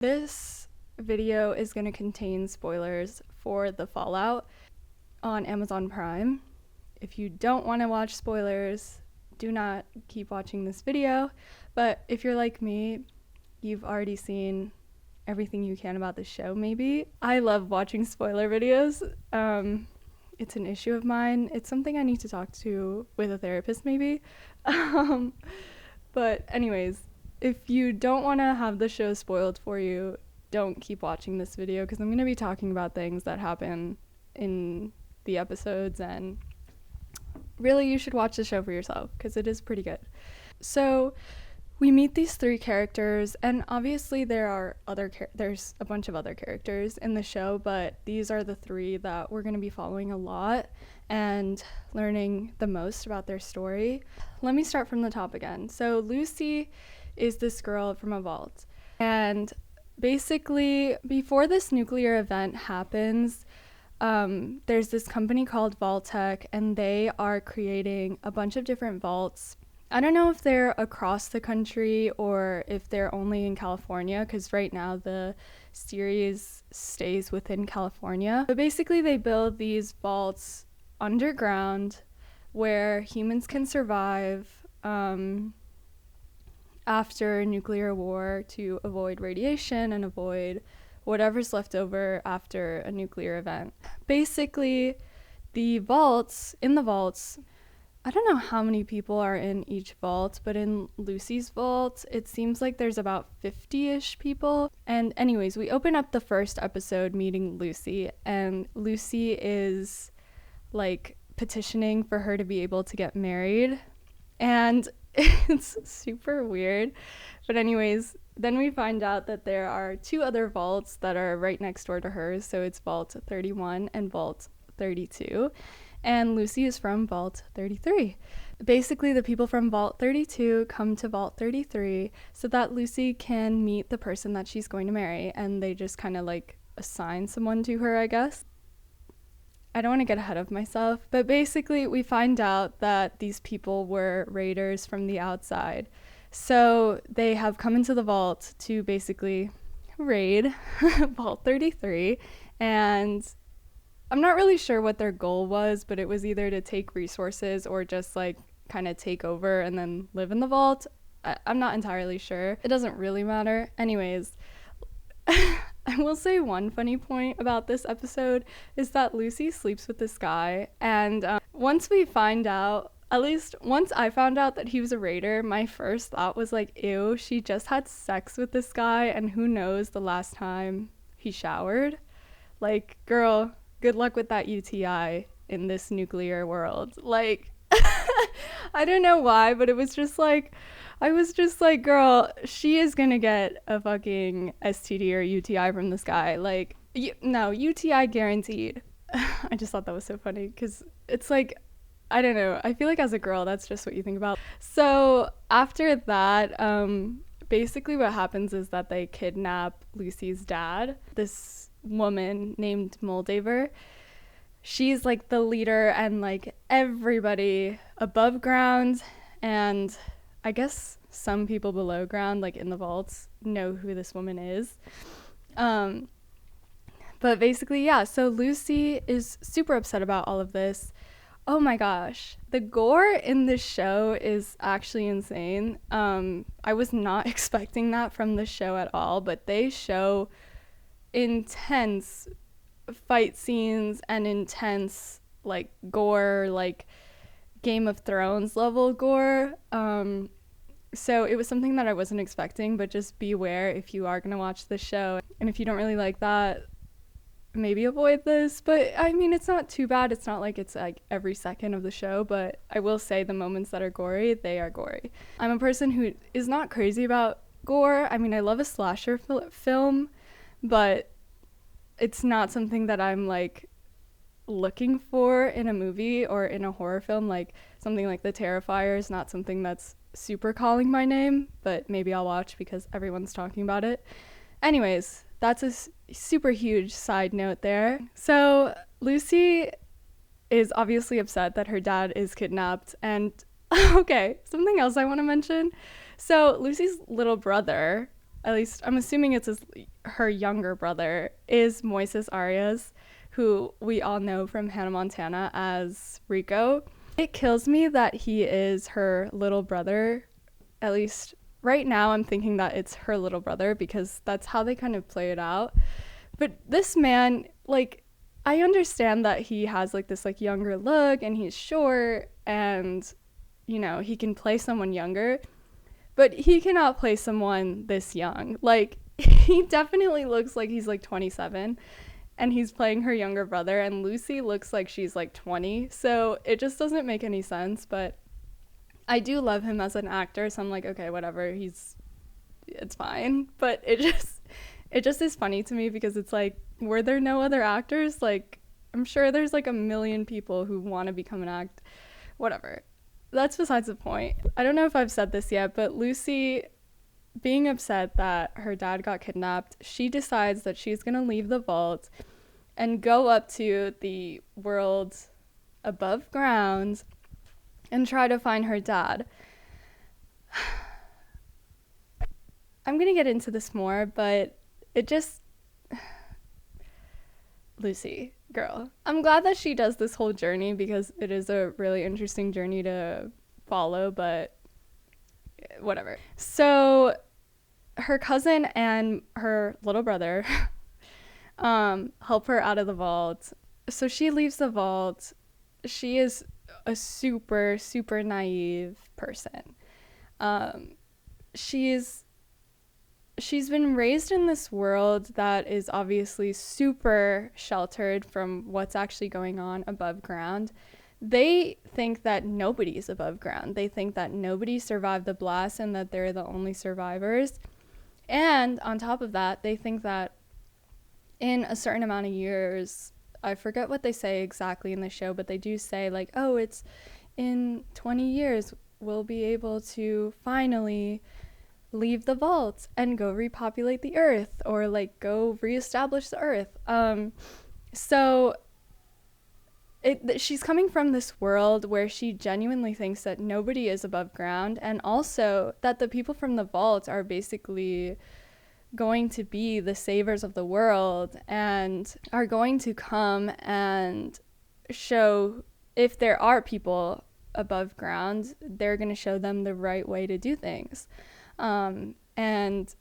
This video is going to contain spoilers for The Fallout on Amazon Prime. If you don't want to watch spoilers, do not keep watching this video. But if you're like me, you've already seen everything you can about the show, maybe. I love watching spoiler videos. It's an issue of mine. It's something I need to talk to with a therapist, maybe. But anyways, if you don't want to have the show spoiled for you, don't keep watching this video because I'm going to be talking about things that happen in the episodes, and really you should watch the show for yourself because it is pretty good. So we meet these three characters, and obviously there's a bunch of other characters in the show, but these are the three that we're going to be following a lot and learning the most about their story. Let me start from the top again. So Lucy is this girl from a vault, and basically before this nuclear event happens, there's this company called Vault-Tec, and they are creating a bunch of different vaults. I don't know if they're across the country or if they're only in California, because right now the series stays within California. But basically they build these vaults underground where humans can survive after nuclear war to avoid radiation and avoid whatever's left over after a nuclear event. Basically, in the vaults, I don't know how many people are in each vault, but in Lucy's vault, it seems like there's about 50-ish people. And anyways, we open up the first episode meeting Lucy, and Lucy is like petitioning for her to be able to get married. And it's super weird. But anyways, then we find out that there are two other vaults that are right next door to hers. So it's Vault 31 and Vault 32. And Lucy is from Vault 33. Basically, the people from Vault 32 come to Vault 33 so that Lucy can meet the person that she's going to marry. And they just kind of like assign someone to her, I guess. I don't want to get ahead of myself, but basically we find out that these people were raiders from the outside. So they have come into the vault to basically raid Vault 33, and I'm not really sure what their goal was, but it was either to take resources or just like kind of take over and then live in the vault. I'm not entirely sure. It doesn't really matter. Anyways, I will say one funny point about this episode is that Lucy sleeps with this guy, and once I found out that he was a raider, my first thought was like, ew, she just had sex with this guy, and who knows the last time he showered. Like, girl, good luck with that UTI in this nuclear world. Like, I don't know why, but it was just like, I was just like, girl, she is gonna get a fucking STD or UTI from this guy. Like, no, UTI guaranteed. I just thought that was so funny because it's like, I don't know. I feel like as a girl, that's just what you think about. So after that, basically what happens is that they kidnap Lucy's dad, this woman named Moldaver. She's like the leader, and like everybody above ground and I guess some people below ground, like in the vaults, know who this woman is. But basically, yeah, so Lucy is super upset about all of this. Oh my gosh, the gore in this show is actually insane. I was not expecting that from the show at all, but they show intense fight scenes and intense like gore, like Game of Thrones level gore. So it was something that I wasn't expecting, but just beware if you are going to watch this show. And if you don't really like that, maybe avoid this. But I mean, it's not too bad. It's not like it's like every second of the show, but I will say the moments that are gory, they are gory. I'm a person who is not crazy about gore. I mean, I love a slasher film, but it's not something that I'm like looking for in a movie or in a horror film. Like something like The Terrifier is not something that's super calling my name, but maybe I'll watch because everyone's talking about it. Anyways, that's a super huge side note there. So Lucy is obviously upset that her dad is kidnapped, and okay, something else I want to mention. So Lucy's little brother at least I'm assuming it's her younger brother, is Moises Arias, who we all know from Hannah Montana as Rico. It kills me that he is her little brother. At least right now I'm thinking that it's her little brother because that's how they kind of play it out. But this man, like, I understand that he has like this like younger look and he's short and, you know, he can play someone younger, but he cannot play someone this young. Like, he definitely looks like he's like 27 and he's playing her younger brother, and Lucy looks like she's like 20. So it just doesn't make any sense, but I do love him as an actor, so I'm like, okay, whatever, it's fine. But it just is funny to me because it's like, were there no other actors? Like, I'm sure there's like a million people who want to become an act. Whatever. That's besides the point. I don't know if I've said this yet, but Lucy, being upset that her dad got kidnapped, she decides that she's going to leave the vault and go up to the world above ground and try to find her dad. I'm going to get into this more, but it just... Lucy, girl. I'm glad that she does this whole journey because it is a really interesting journey to follow, but whatever. So her cousin and her little brother help her out of the vault. So she leaves the vault. She is a super, super naive person. She's been raised in this world that is obviously super sheltered from what's actually going on above ground. They think that nobody's above ground. They think that nobody survived the blast and that they're the only survivors. And on top of that, they think that in a certain amount of years, I forget what they say exactly in the show, but they do say like, oh, it's in 20 years, we'll be able to finally leave the vault and go repopulate the earth, or like go reestablish the earth. So she's coming from this world where she genuinely thinks that nobody is above ground, and also that the people from the vault are basically going to be the savers of the world and are going to come and show, if there are people above ground, they're going to show them the right way to do things. And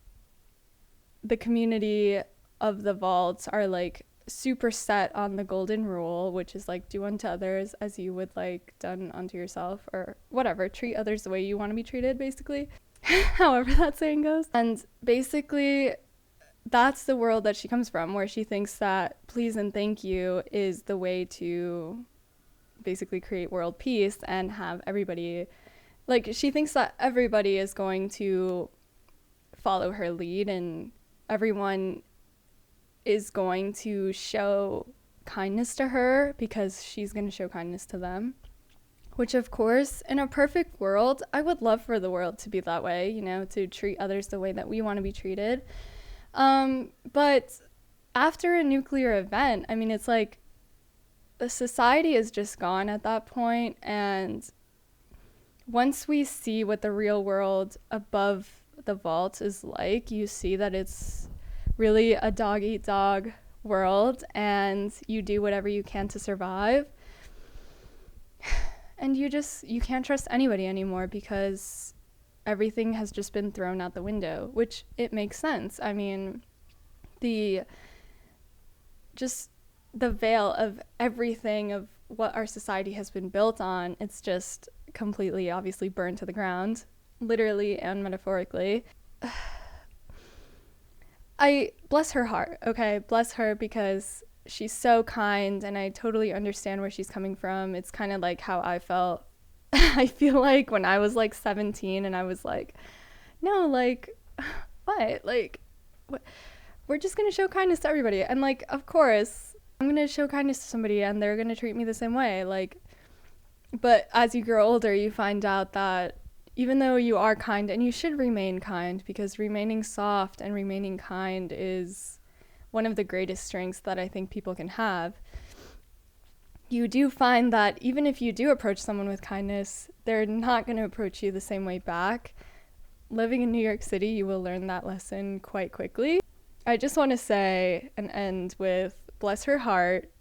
the community of the vaults are like super set on the golden rule, which is like, do unto others as you would like done unto yourself, or whatever, treat others the way you want to be treated, basically. However that saying goes. And basically that's the world that she comes from, where she thinks that please and thank you is the way to basically create world peace and have everybody, like, she thinks that everybody is going to follow her lead and everyone is going to show kindness to her because she's going to show kindness to them. Which, of course, in a perfect world, I would love for the world to be that way, you know, to treat others the way that we want to be treated. But after a nuclear event, I mean, it's like the society is just gone at that point. And once we see what the real world above the vault is like, you see that it's really a dog-eat-dog world, and you do whatever you can to survive. And you can't trust anybody anymore because everything has just been thrown out the window, which it makes sense. I mean, the veil of everything of what our society has been built on, it's just completely obviously burned to the ground, literally and metaphorically. I bless her heart, okay? Bless her, because she's so kind and I totally understand where she's coming from. It's kind of like how I felt. I feel like when I was like 17 and I was like, no, like, what? Like, what? We're just going to show kindness to everybody. And like, of course, I'm going to show kindness to somebody and they're going to treat me the same way. Like, but as you grow older, you find out that even though you are kind, and you should remain kind, because remaining soft and remaining kind is one of the greatest strengths that I think people can have, you do find that even if you do approach someone with kindness, they're not going to approach you the same way back. living in New York City, you will learn that lesson quite quickly. I just want to say and end with, bless her heart.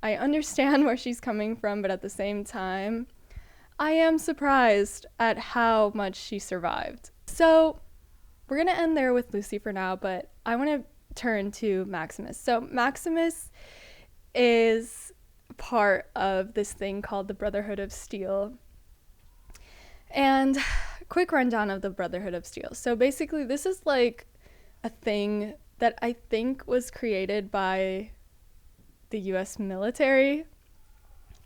I understand where she's coming from, but at the same time, I am surprised at how much she survived. So we're going to end there with Lucy for now, but I want to turn to Maximus. So Maximus is part of this thing called the Brotherhood of Steel. And quick rundown of the Brotherhood of Steel. So basically, this is like a thing that I think was created by the US military.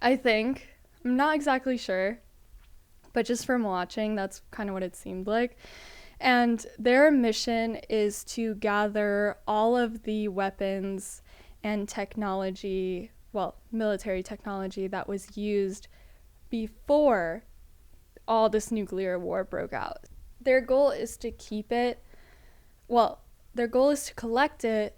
I think. I'm not exactly sure, but just from watching, that's kind of what it seemed like. And their mission is to gather all of the weapons and technology, well, military technology that was used before all this nuclear war broke out. Their goal is to keep it, well, their goal is to collect it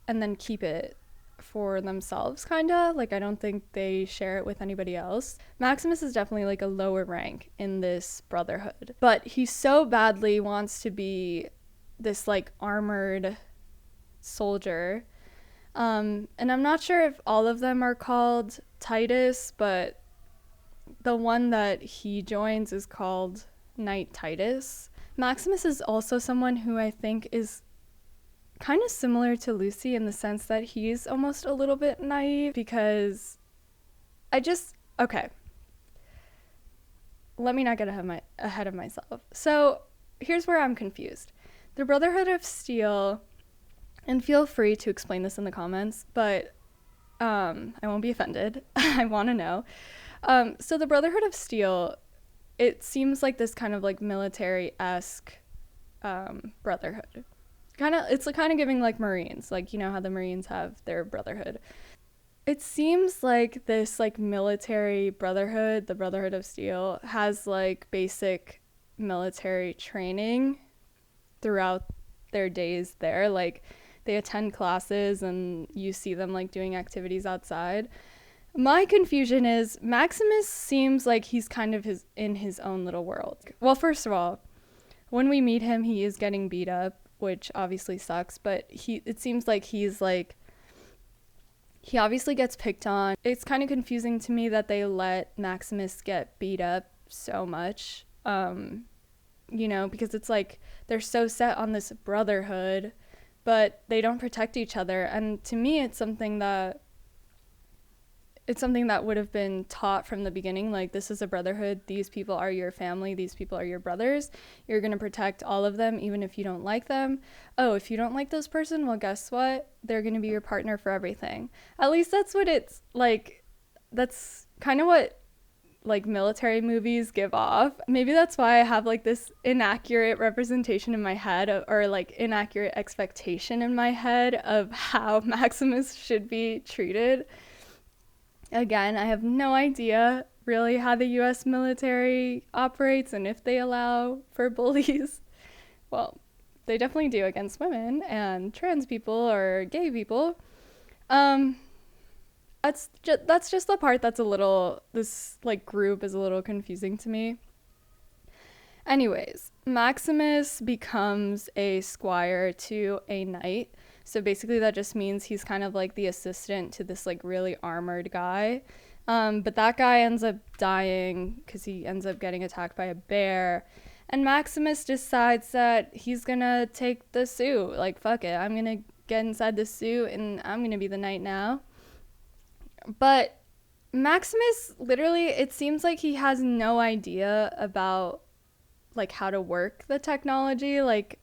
and then keep it for themselves, kind of. Like, I don't think they share it with anybody else. Maximus is definitely like a lower rank in this brotherhood, but he so badly wants to be this like armored soldier. And I'm not sure if all of them are called Titus, but the one that he joins is called Knight Titus. Maximus is also someone who I think is kind of similar to Lucy in the sense that he's almost a little bit naive, because okay, let me not get ahead of myself. So here's where I'm confused. The Brotherhood of Steel, and feel free to explain this in the comments, but I won't be offended. I want to know. So the Brotherhood of Steel, it seems like this kind of like military-esque brotherhood. It's kind of giving like Marines, like, you know how the Marines have their brotherhood. It seems like this like military brotherhood, the Brotherhood of Steel, has like basic military training throughout their days there. Like, they attend classes and you see them like doing activities outside. My confusion is Maximus seems like he's kind of in his own little world. Well, first of all, when we meet him, he is getting beat up, which obviously sucks, but it seems like he obviously gets picked on. It's kind of confusing to me that they let Maximus get beat up so much, because it's like they're so set on this brotherhood, but they don't protect each other. And to me, it's something that would have been taught from the beginning. Like, this is a brotherhood. These people are your family. These people are your brothers. You're going to protect all of them, even if you don't like them. Oh, if you don't like this person, well, guess what? They're going to be your partner for everything. At least that's what it's like. That's kind of what like military movies give off. Maybe that's why I have like this inaccurate representation in my head, or like inaccurate expectation in my head of how Maximus should be treated. Again, I have no idea really how the US military operates and if they allow for bullies. Well, they definitely do against women and trans people or gay people. That's just the part that's this like group is a little confusing to me. Anyways, Maximus becomes a squire to a knight. So basically that just means he's kind of like the assistant to this like really armored guy. But that guy ends up dying because he ends up getting attacked by a bear. And Maximus decides that he's gonna take the suit. Like, fuck it, I'm gonna get inside the suit and I'm gonna be the knight now. But Maximus, literally, it seems like he has no idea about like how to work the technology. Like,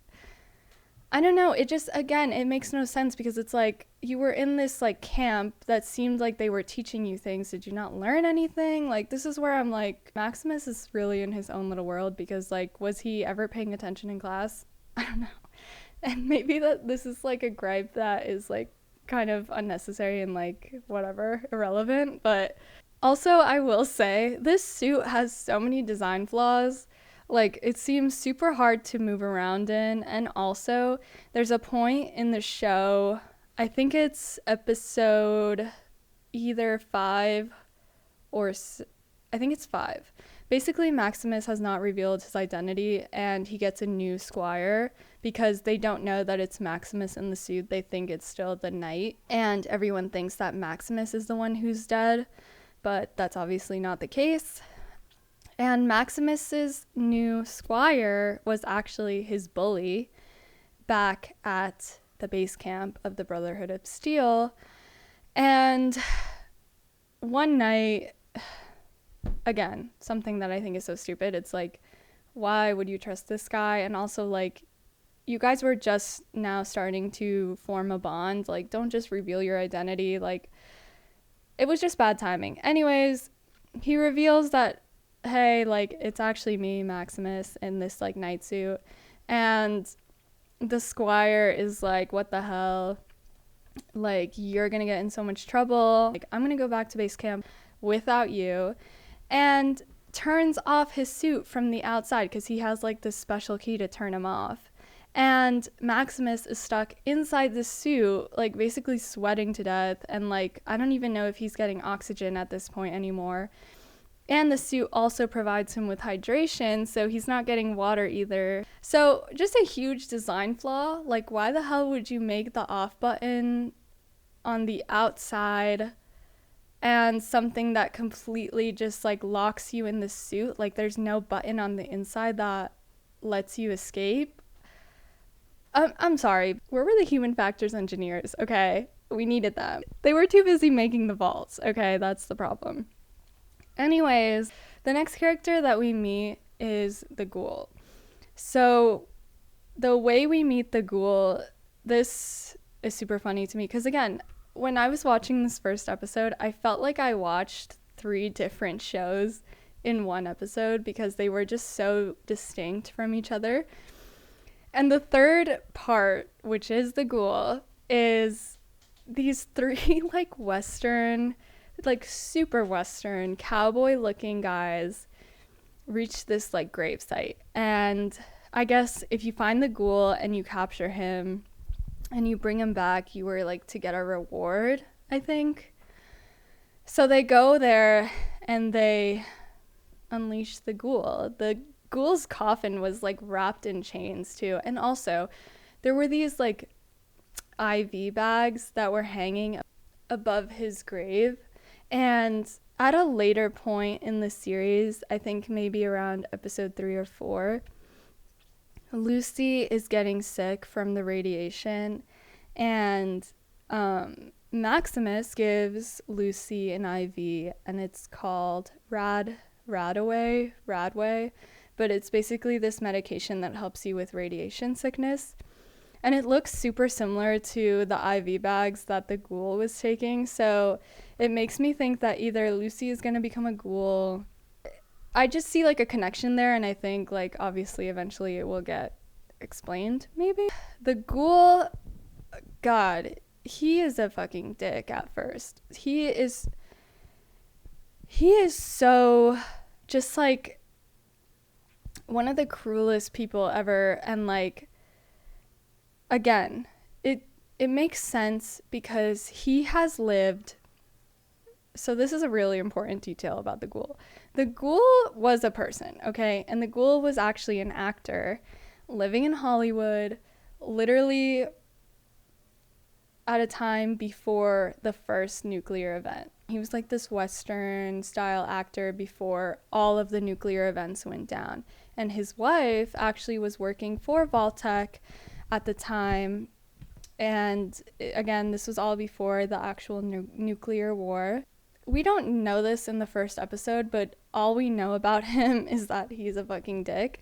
I don't know, it just, again, it makes no sense, because it's like you were in this like camp that seemed like they were teaching you things. Did you not learn anything? Like, this is where I'm like, Maximus is really in his own little world, because like, was he ever paying attention in class? I don't know. And maybe that this is like a gripe that is like kind of unnecessary and like whatever, irrelevant. But also, I will say this suit has so many design flaws. Like, it seems super hard to move around in. And also, there's a point in the show, I think it's episode either 5 or I think it's 5. Basically, Maximus has not revealed his identity, and he gets a new squire because they don't know that it's Maximus in the suit. They think it's still the knight, and everyone thinks that Maximus is the one who's dead, but that's obviously not the case. And Maximus's new squire was actually his bully back at the base camp of the Brotherhood of Steel. And one night, again, something that I think is so stupid, it's like, why would you trust this guy? And also, like, you guys were just now starting to form a bond. Like, don't just reveal your identity. Like, it was just bad timing. Anyways, he reveals that, hey, like, it's actually me, Maximus, in this, like, night suit. And the squire is like, what the hell? Like, you're gonna get in so much trouble. Like, I'm gonna go back to base camp without you. And turns off his suit from the outside because he has, like, this special key to turn him off. And Maximus is stuck inside the suit, like, basically sweating to death. And, like, I don't even know if he's getting oxygen at this point anymore. And the suit also provides him with hydration, so he's not getting water either. So just a huge design flaw. Like, why the hell would you make the off button on the outside and something that completely just, like, locks you in the suit? Like, there's no button on the inside that lets you escape. I'm sorry. Where were the human factors engineers? Okay, we needed them. They were too busy making the vaults. Okay, that's the problem. Anyways, the next character that we meet is the Ghoul. So the way we meet the Ghoul, this is super funny to me because, again, when I was watching this first episode, I felt like I watched 3 different shows in one episode because they were just so distinct from each other. And the third part, which is the Ghoul, is these 3 like Western, like super Western cowboy looking guys reach this like gravesite. And I guess if you find the Ghoul and you capture him and you bring him back, you were like to get a reward, I think. So they go there and they unleash the Ghoul. The Ghoul's coffin was like wrapped in chains too. And also there were these like IV bags that were hanging above his grave. And at a later point in the series, I think maybe around episode 3 or 4, Lucy is getting sick from the radiation, and Maximus gives Lucy an IV, and it's called Radway, but it's basically this medication that helps you with radiation sickness. And it looks super similar to the IV bags that the Ghoul was taking. So it makes me think that either Lucy is going to become a Ghoul. I just see like a connection there. And I think like obviously eventually it will get explained maybe. The Ghoul, God, he is a fucking dick at first. He is so just like one of the cruelest people ever. And like, again, it makes sense because he has lived. So this is a really important detail about the Ghoul. The Ghoul was a person, okay? And the Ghoul was actually an actor living in Hollywood, literally at a time before the first nuclear event. He was like this Western style actor before all of the nuclear events went down. And his wife actually was working for Vault-Tec at the time. And again, this was all before the actual nuclear war. We don't know this in the first episode, but all we know about him is that he's a fucking dick.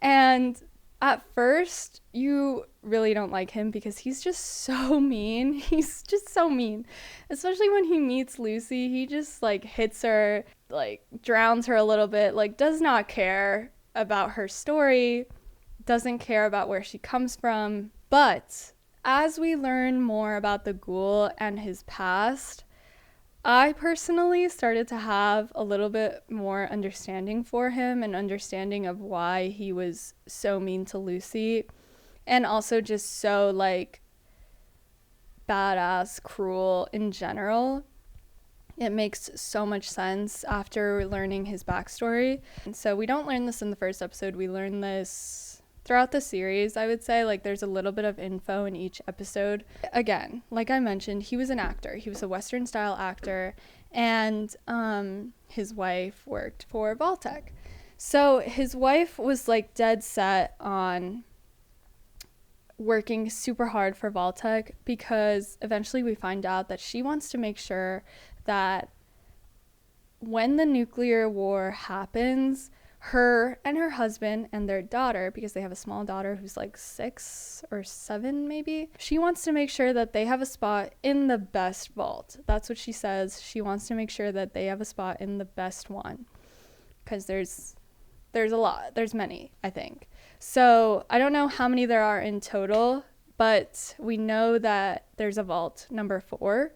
And at first, you really don't like him because he's just so mean. He's just so mean. Especially when he meets Lucy, he just like hits her, like drowns her a little bit, like does not care about her story, doesn't care about where she comes from. But as we learn more about the Ghoul and his past, I personally started to have a little bit more understanding for him and understanding of why he was so mean to Lucy, and also just so like badass, cruel in general. It makes so much sense after learning his backstory. And so we don't learn this in the first episode. We learn this throughout the series, I would say. Like, there's a little bit of info in each episode. Again, like I mentioned, he was an actor. He was a Western style actor, and his wife worked for Vaultec. So his wife was like dead set on working super hard for Vaultec, because eventually we find out that she wants to make sure that when the nuclear war happens, her and her husband and their daughter, because they have a small daughter who's like 6 or 7 maybe, she wants to make sure that they have a spot in the best vault. That's what she says. She wants to make sure that they have a spot in the best one, because there's a lot. There's many, I think. So I don't know how many there are in total, but we know that there's a vault number 4.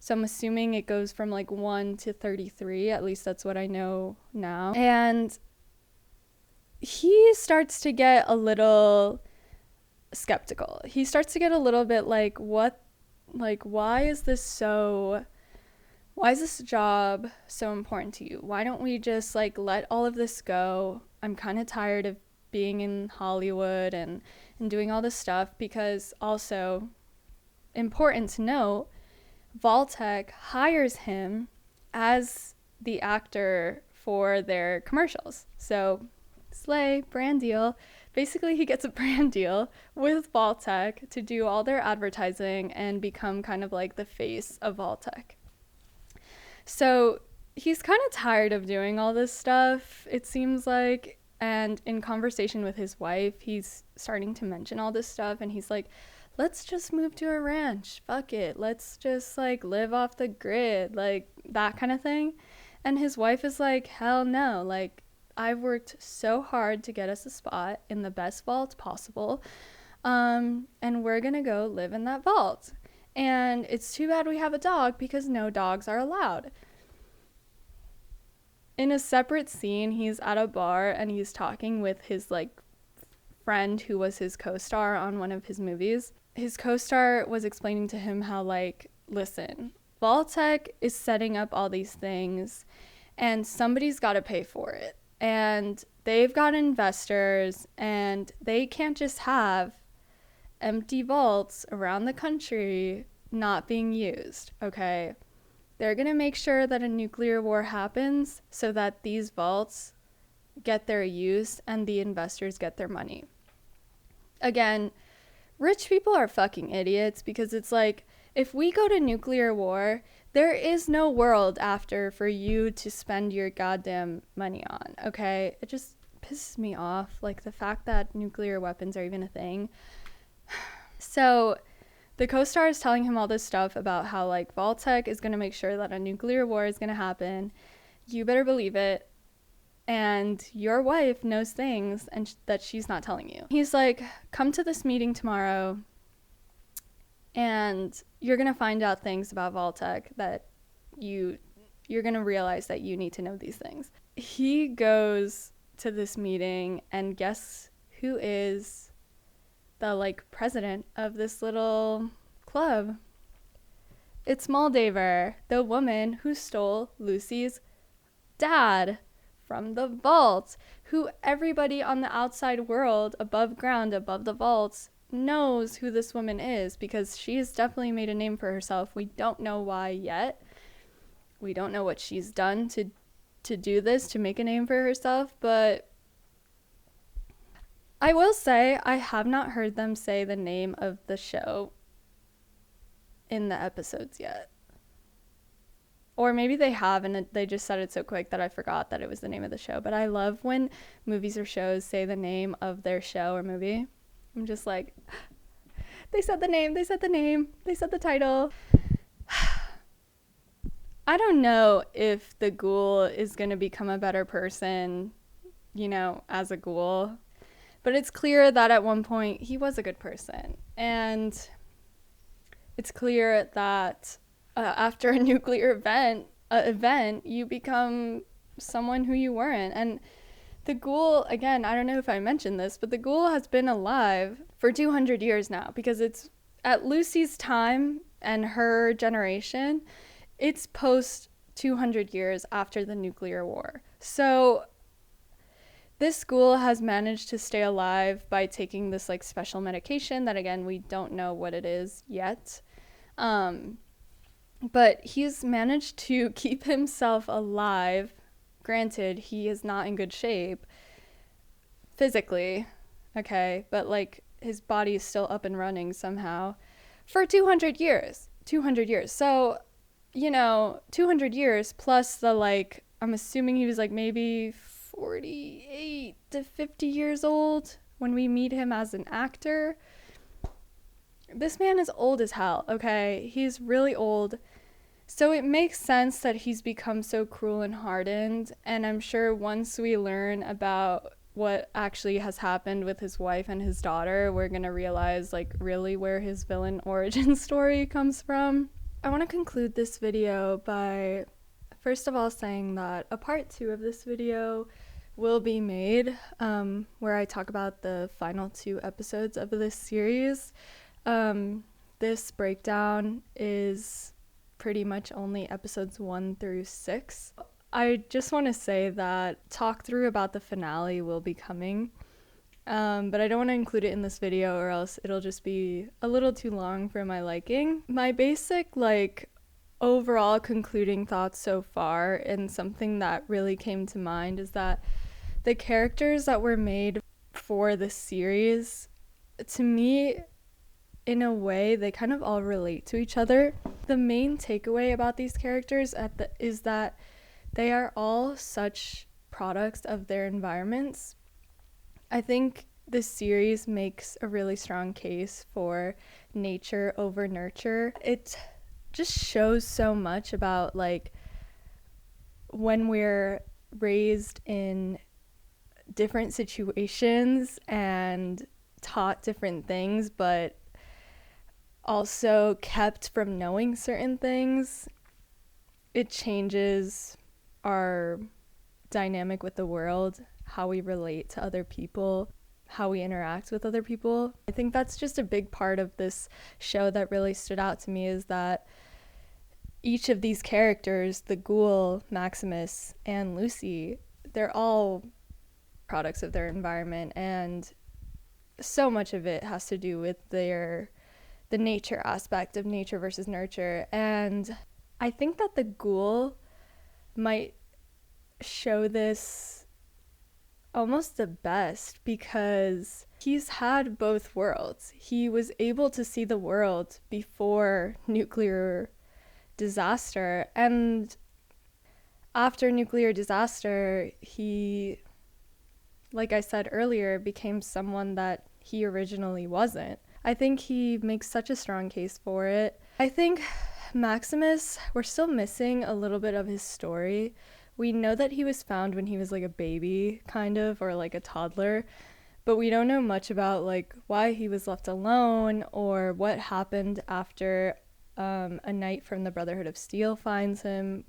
So I'm assuming it goes from like 1 to 33. At least that's what I know now. And he starts to get a little skeptical. He starts to get a little bit like, why is this job so important to you? Why don't we just like let all of this go? I'm kind of tired of being in Hollywood and doing all this stuff, because also, important to note, Vaultec hires him as the actor for their commercials. So, slay, brand deal. Basically, he gets a brand deal with Vaultec to do all their advertising and become kind of like the face of Vaultec. So he's kind of tired of doing all this stuff, it seems like. And in conversation with his wife, he's starting to mention all this stuff, and he's like, let's just move to a ranch. Fuck it. Let's just like live off the grid, like that kind of thing. And his wife is like, hell no. Like, I've worked so hard to get us a spot in the best vault possible. And we're going to go live in that vault. And it's too bad we have a dog, because no dogs are allowed. In a separate scene, he's at a bar and he's talking with his like friend who was his co-star on one of his movies. His co-star was explaining to him how, like, listen, Vaultec is setting up all these things and somebody's got to pay for it. And they've got investors, and they can't just have empty vaults around the country not being used, okay? They're going to make sure that a nuclear war happens so that these vaults get their use and the investors get their money. Again, rich people are fucking idiots, because it's like, if we go to nuclear war, there is no world after for you to spend your goddamn money on, okay? It just pisses me off, like the fact that nuclear weapons are even a thing. So the co-star is telling him all this stuff about how, like, Vaultec is going to make sure that a nuclear war is going to happen. You better believe it. And your wife knows things that she's not telling you. He's like, come to this meeting tomorrow, and you're going to find out things about Vaultec that you're going to realize that you need to know these things. He goes to this meeting, and guess who is the, like, president of this little club? It's Moldaver, the woman who stole Lucy's dad from the vault, who everybody on the outside world, above ground, above the vaults, knows who this woman is, because she has definitely made a name for herself. We don't know why yet. We don't know what she's done to do this, to make a name for herself, but I will say I have not heard them say the name of the show in the episodes yet. Or maybe they have, and they just said it so quick that I forgot that it was the name of the show. But I love when movies or shows say the name of their show or movie. I'm just like, they said the name, they said the name, they said the title. I don't know if the ghoul is going to become a better person, you know, as a ghoul. But it's clear that at one point he was a good person. And it's clear that after a nuclear event, you become someone who you weren't. And the ghoul, again, I don't know if I mentioned this, but the ghoul has been alive for 200 years now, because it's at Lucy's time and her generation, it's post 200 years after the nuclear war. So this school has managed to stay alive by taking this like special medication that, again, we don't know what it is yet. But he's managed to keep himself alive. Granted, he is not in good shape physically, okay, but like his body is still up and running somehow for 200 years. 200 years. So, 200 years plus the like, I'm assuming he was like maybe 48 to 50 years old when we meet him as an actor. This man is old as hell, okay? He's really old. So it makes sense that he's become so cruel and hardened. And I'm sure once we learn about what actually has happened with his wife and his daughter, we're going to realize like really where his villain origin story comes from. I want to conclude this video by first of all saying that a part 2 of this video will be made, where I talk about the final 2 episodes of this series. This breakdown is pretty much only episodes 1 through 6. I just want to say that talk through about the finale will be coming, but I don't want to include it in this video or else it'll just be a little too long for my liking. My basic like overall concluding thoughts so far, and something that really came to mind, is that the characters that were made for this series, to me, in a way, they kind of all relate to each other. The main takeaway about these characters is that they are all such products of their environments. I think this series makes a really strong case for nature over nurture. It just shows so much about like when we're raised in different situations and taught different things, but also kept from knowing certain things, it changes our dynamic with the world, how we relate to other people, how we interact with other people. I think that's just a big part of this show that really stood out to me, is that each of these characters, the ghoul, Maximus, and Lucy, they're all products of their environment, and so much of it has to do with the nature aspect of nature versus nurture. And I think that the ghoul might show this almost the best, because he's had both worlds. He was able to see the world before nuclear disaster, and after nuclear disaster, he, like I said earlier, became someone that he originally wasn't. I think he makes such a strong case for it. I think Maximus, we're still missing a little bit of his story. We know that he was found when he was like a baby, kind of, or like a toddler, but we don't know much about like why he was left alone or what happened after a knight from the Brotherhood of Steel finds him.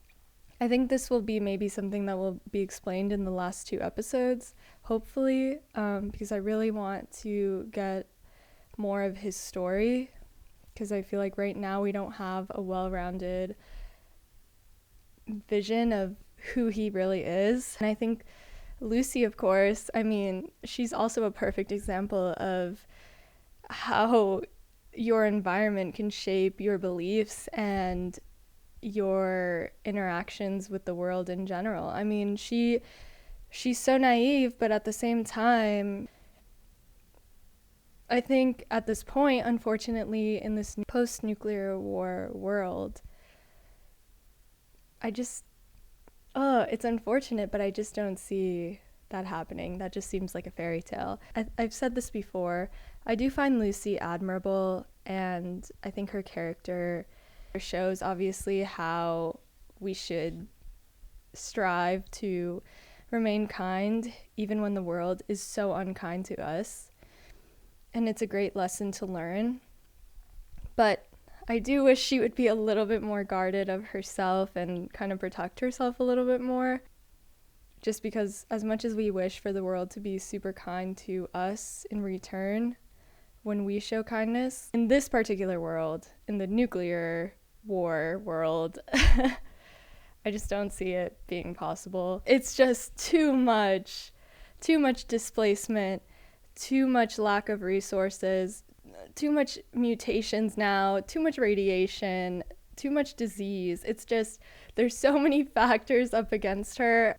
I think this will be maybe something that will be explained in the last 2 episodes, hopefully, because I really want to get more of his story, because I feel like right now we don't have a well-rounded vision of who he really is. And I think Lucy, of course, I mean, she's also a perfect example of how your environment can shape your beliefs and your interactions with the world in general. I mean, she's so naive, but at the same time, I think at this point, unfortunately, in this post-nuclear war world, it's unfortunate, but I just don't see that happening. That just seems like a fairy tale. I've said this before. I do find Lucy admirable, and I think her character shows obviously how we should strive to remain kind even when the world is so unkind to us. And it's a great lesson to learn. But I do wish she would be a little bit more guarded of herself and kind of protect herself a little bit more. Just because as much as we wish for the world to be super kind to us in return, when we show kindness, in this particular world, in the nuclear war world, I just don't see it being possible. It's just too much displacement, too much lack of resources, too much mutations now, too much radiation, too much disease. It's just, there's so many factors up against her.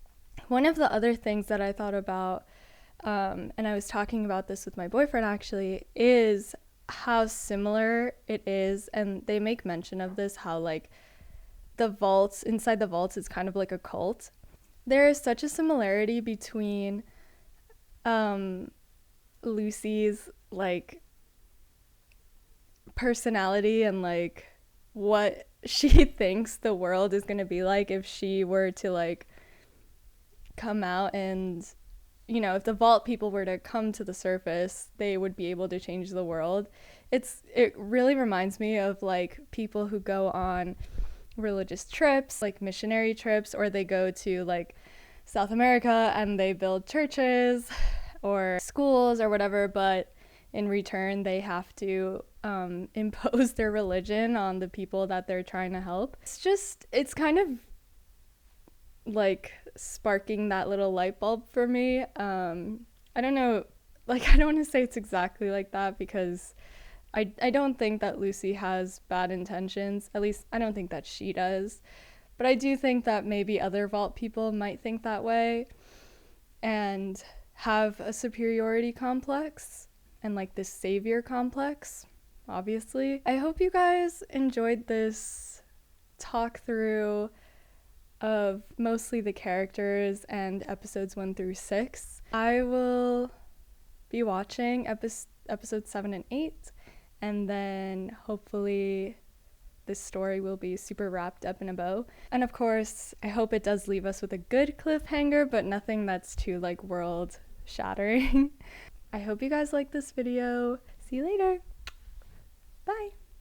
One of the other things that I thought about, and I was talking about this with my boyfriend actually, is how similar it is, and they make mention of this, how like the vaults, inside the vaults is kind of like a cult. There is such a similarity between Lucy's like personality and like what she thinks the world is going to be like if she were to like come out, and you know, if the vault people were to come to the surface, they would be able to change the world. It really reminds me of like people who go on religious trips, like missionary trips, or they go to like South America and they build churches or schools or whatever, but in return they have to impose their religion on the people that they're trying to help. It's kind of like sparking that little light bulb for me. I don't know, like I don't want to say it's exactly like that, because I don't think that Lucy has bad intentions. At least I don't think that she does. But I do think that maybe other vault people might think that way and have a superiority complex and like this savior complex, obviously. I hope you guys enjoyed this talk through of mostly the characters and episodes 1 through 6. I will be watching episodes 7 and 8, and then hopefully this story will be super wrapped up in a bow. And of course, I hope it does leave us with a good cliffhanger, but nothing that's too like world shattering. I hope you guys like this video. See you later. Bye.